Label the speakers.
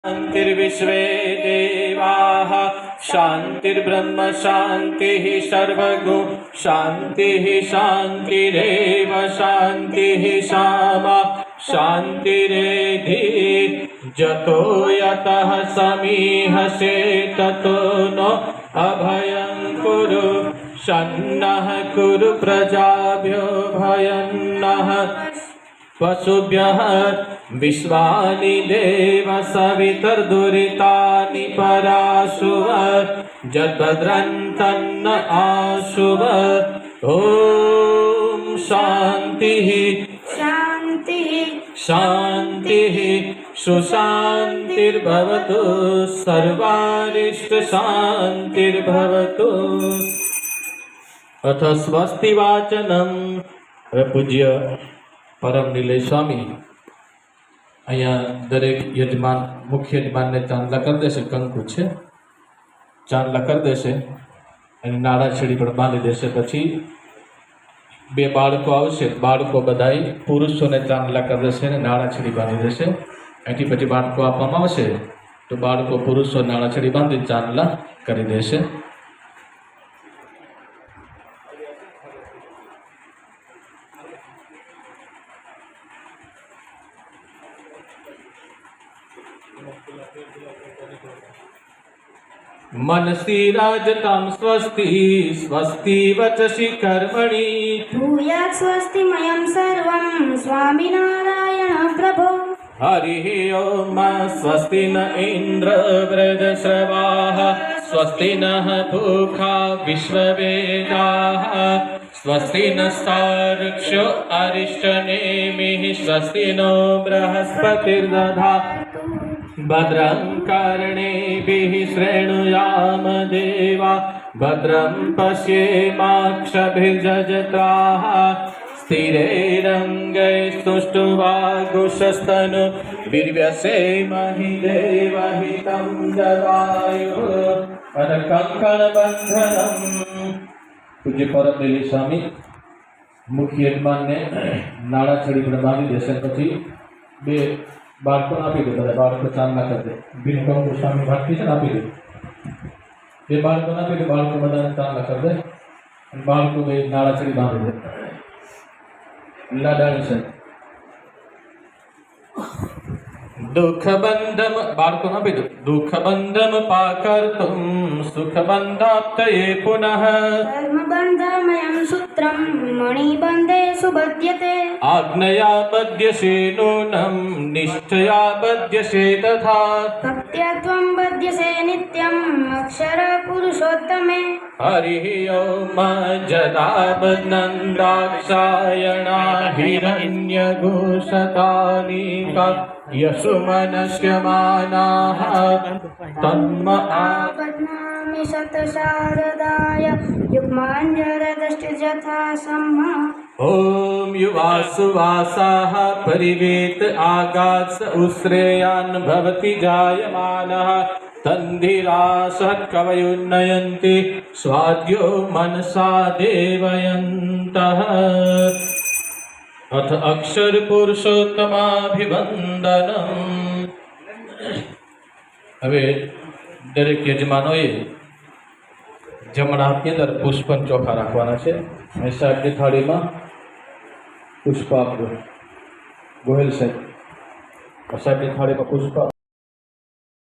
Speaker 1: शान्तिर्विश्वे देवाः शान्तिर्ब्रह्म शान्तिः सर्वगुण शान्तिः शान्तिरेव शान्तिः सामा शान्तिरेधि जतो यतः समीहसे ततो नो अभयं कुरु सन्नः कुरु प्रजाभ्यो भयं नः पशुभ्यः विश्वानि देव सवितर्दुरितानि पराशुव जद्भद्रन्तन्न आशुव ॐ शान्तिः
Speaker 2: शान्तिः
Speaker 1: शान्तिः सुशान्तिर्भवतु सर्वारिष्टशान्तिर्भवतु। अथ स्वस्ति वाचनम। पूज्य परम निलय स्वामी અહીંયા દરેક યજમાન મુખ્ય યજમાનને ચાંદલા કરી દેશે, કંકુ છે ચાંદલા કરી દેશે અને નાળા છેડી પણ બાંધી દેશે. પછી બે બાળકો આવશે, બાળકો બધાય પુરુષોને ચાંદલા કરી દેશે અને નાળા છેડી બાંધી દેશે. અહીંથી પછી બાળકો આપવામાં આવશે તો બાળકો પુરુષો નાળા છેડી બાંધી ચાંદલા કરી દેશે. मनसि राजतां स्वस्ति स्वस्ति वचसि कर्मणि
Speaker 2: भूयात् स्वस्तिमयं सर्वं स्वामिनारायण प्रभो।
Speaker 1: हरिः ओम स्वस्ति न इन्द्र वृद्धश्रवाः स्वस्ति नः पूषा विश्ववेदाः स्वस्ति नस्तार्क्ष्यो अरिष्टनेमिः स्वस्ति नो बृहस्पतिर्दधातु भद्रं कर्णेभिः शृणुयाम देवा भद्रं पश्येमाक्षभिर्यजत्राः स्थिरैरङ्गैस्तुष्टुवागुंशस्तनु वीर्यसेमहि देवहितं जगायुः कंकणबन्धनम्। पूज्य परम निलय स्वामी मुख्य यजमानने नाड़ा छड़ी पर बांधी देશે. પછી બે બાળકોને આપી દે, બધા બાળકો ચાંદલા કરી દે. બિનકંકુ સ્વામી ભક્તિ છે ને આપી દે. બે બાળકોને આપી દે, બાળકો બધાને ચાંદલા કરી દે અને બાળકો બે નાળા ચડી બાંધી દે. લાડાણી છે दुःखबन्धम बाळकोने આપી દો. दुःखबन्धम पाकर्तुं सुखबन्धाप्तये पुनः
Speaker 2: धर्मबन्धमयं सूत्रं मणिबन्धे सुबध्यते
Speaker 1: आज्ञया बध्यसे नूनं निष्ठया बध्यसे तथा
Speaker 2: भक्त्या त्वं बध्यसे नित्यम् अक्षरपुरुषोत्तमे।
Speaker 1: हरिः ओम जदा बद्नन्दाक्षायणा हिरण्यघोषतानिका यशुमनस्यमानाः तन्म
Speaker 2: आपद्नामि शतशारदाय युग्माञ्जरदष्टजथा सम्मा।
Speaker 1: ॐ युवासुवासाः परिवेत आगात्स उश्रेयान् भवति जायमानः तन्धिरासः कवयुन्नयन्ति स्वाद्यो मनसा देवयन्तः। अथ अक्षर पुरुषोत्तमाभिवंदनम। હવે દરેક યજમાનોએ જમણા હાથની અંદર પુષ્પન ચોખા રાખવાના છે. અને સાહેબની થાળીમાં પુષ્પ આપજો. ગોહિલ સાહેબ સાહેબની થાળીમાં પુષ્પ